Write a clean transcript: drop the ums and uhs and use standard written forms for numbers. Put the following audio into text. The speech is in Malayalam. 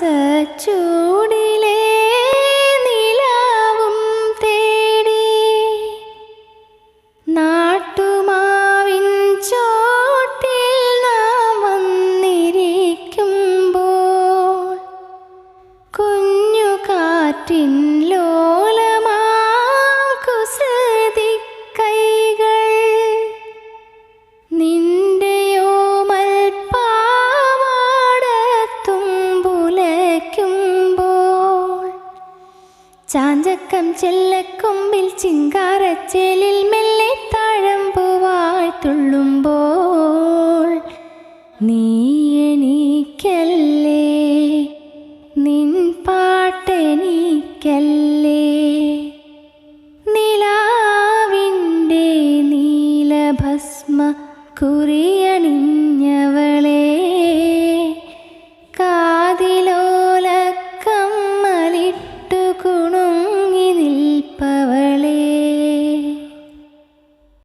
മാസച്ചൂടിലെ നിലാവും തേടി നാട്ടുമാവിൻ ചോട്ടിൽ നാം വന്നിരിക്കുമ്പോൾ കുഞ്ഞു കാറ്റിൻ ലോലമാം കുസൃതി കൈകൾ നിന്റെയോമൽ പാവാടത്തുമ്പുലയ്ക്കുമ്പോൾ ചാഞ്ചക്കം ചെല്ലക്കൊമ്പിൽ ചിങ്കാരച്ചേലിൽ മെല്ലെ താഴമ്പുവായി തുള്ളുമ്പോൾ നീ എനിക്ക്